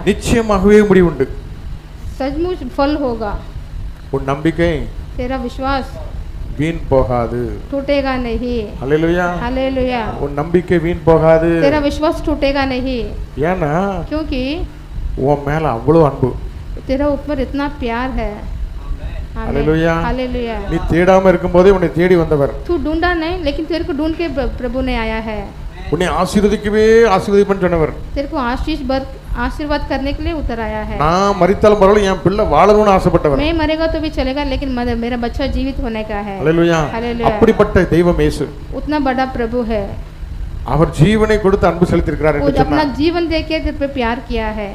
நிச்சயமாகவே முடிவு உண்டு. सचमुच फल होगा. உன் நம்பிக்கை तेरा विश्वास வீண் போகாது. टूटेगा नहीं. ஹல்லேலூயா. हालेलुया. உன் நம்பிக்கை வீண் போகாது. तेरा विश्वास टूटेगा नहीं. ஏன்னா क्योंकि உன் மேல அவ்வளவு அன்பு. तेरा ऊपर इतना प्यार है. हालेलुया. हालेलुया. நீ தேடாம இருக்கும்போதே உன்னை தேடி வந்தவர். तू ढूंढा नहीं लेकिन तेरे को ढूंढ के प्रभु ने आया है. உன்னை ஆசீர்வதிக்கவே ஆசீர்வதிப்பேன்னு சொன்னவர். तेरे को आशीर्वाद करने के लिए उतर आया है. நான் மரித்தாலும் பரவாயில்லை என் பிள்ளை வாழணும்னு ஆசைப்பட்டவர். मैं मरेगा तो भी चलेगा लेकिन मेरा बच्चा जीवित होने का है. ஹல்லேலூயா. हालेलुया. அப்படிப்பட்ட தெய்வம் இயேசு. उतना बड़ा प्रभु है. அவர் ஜீவனை கொடுத்து அன்பு செலுத்தியிருக்கிறார் वो என்று अपना சொன்னார். जीवन देके तेरे पे प्यार किया है.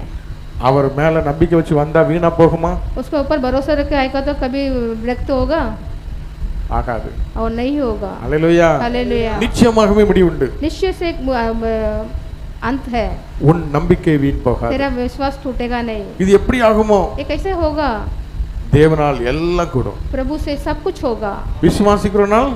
அவர் மேல நம்பிக்கை வச்சு வந்தா வீணா போகுமா? उसके ऊपर भरोसा रख के आएगा तो कभी विरक्त होगा ஆகாது. और नहीं होगा. ஹல்லேலூயா. हालेलुया. நிச்சயமாகவே முடிவு உண்டு. निश्चय से एक अंत है. உன் நம்பிக்கை வீண் போகாது. तेरा विश्वास टूटेगा नहीं. இது எப்படி ஆகுமோ? ये कैसे होगा? தேவனால் எல்லாம் கூடும். प्रभु से सब कुछ होगा. விசுவாசிக்கிறோனால்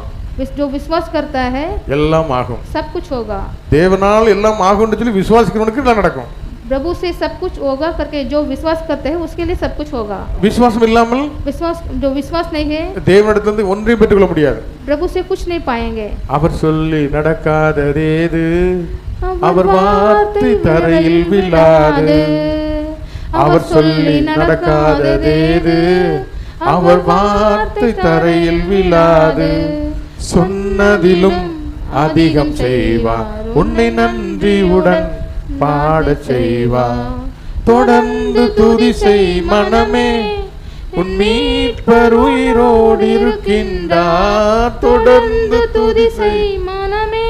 जो विश्वास करता है எல்லாம் ஆகும். सब कुछ होगा. தேவனால் எல்லாம் ஆகும்னு சொல்லி விசுவாசிக்கிறவனுக்கு எல்லாம் நடக்கும். प्रभु से सब कुछ होगा करके जो विश्वास करते हैं उसके लिए सब कुछ होगा. விசுவாசம் இல்லாமல் जो विश्वास नहीं है தேவனிடத்திலிருந்து ஒன்றையும் பெற்றுக்கொள்ள முடியாது. प्रभु से कुछ नहीं पाएंगे. அவர் சொல்லி நடக்காததேது, அவர் வார்த்தை தரையில் விழாது. அவர் சொல்லி நடக்காததேது, அவர் வார்த்தை தரையில் விழாது. சொன்னதிலும் அதிகம் செய்வார், உன்னை நன்றியுடன் பாடச் செய்வார். தொடர்ந்து துதி செய் மனமே, உன் மீட்பர் உயிரோடு இருக்கின்றார். தொடர்ந்து துதி செய் மனமே,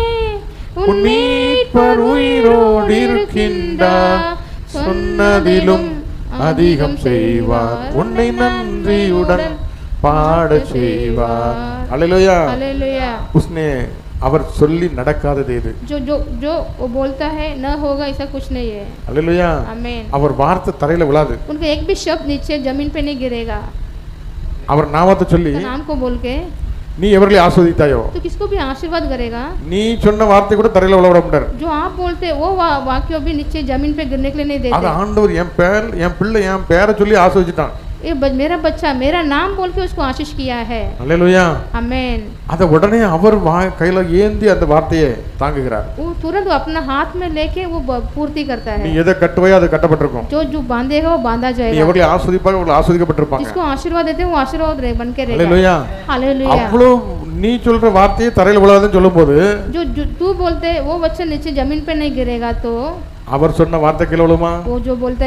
உன் மீட்பர் உயிரோடு இருக்கின்றார். சொன்னதிலும் அதிகம் செய்வார், உன்னை நன்றியுடன் பாடச் செய்வார். ஹல்லேலூயா. हालेलुया. उसने அவர் சொல்லி நடக்காதது எது? जो जो जो वो बोलता है न होगा ऐसा कुछ नहीं है. ஹல்லேலூயா. आमीन. அவர் வார்த்தை தரையில விழாது. उनका एक भी शब्द नीचे जमीन पे नहीं गिरेगा. அவர் நாமத்தை சொல்லி तो नाम को बोल के நீ எவர்களை ஆசீர்வதித்தாயோ, तो किसको भी आशीर्वाद करेगा. நீ சொன்ன வார்த்தை கூட தரையில விழ விட மாட்டார். जो आप बोलते वो वाक्य भी नीचे जमीन पे गिरने के लिए नहीं அது देते. ஆண்டவர் என் பிள்ளை என் பேரை சொல்லி ஆசீர்வதிட்டான். ये मेरा बच्चा मेरा नाम बोल के उसको आशीष किया है. ஹல்லேலூயா. आमीन. அத உடனே அவர் கையில ஏந்தி அந்த வார்த்தையை தாங்குகிறார். वो तुरंत अपना हाथ में लेके वो पूर्ति करता நீ है. எதை கட்டுவையோ அது கட்டப்பட்டிருக்கும். जो जो बांधेगा वो बांधा நீ जाएगा. எவர்களை ஆசீர்வதிப்பாயோ அவர்கள் ஆசீர்வதிக்கப்பட்டிருப்பாங்க. जिसको आशीर्वाद देते हैं वो आशीर्वाद बन के रहेगा. ஹல்லேலூயா. हालेलुया. அவ்வளோ நீ சொல்ற வார்த்தையை தரையில விழாதுன்னு சொல்லும்போது जो तू बोलते वो बच्चा नीचे जमीन पे नहीं गिरेगा तो அவர் சொன்ன வார்த்தை கீழே விழுமா? वो जो बोलता है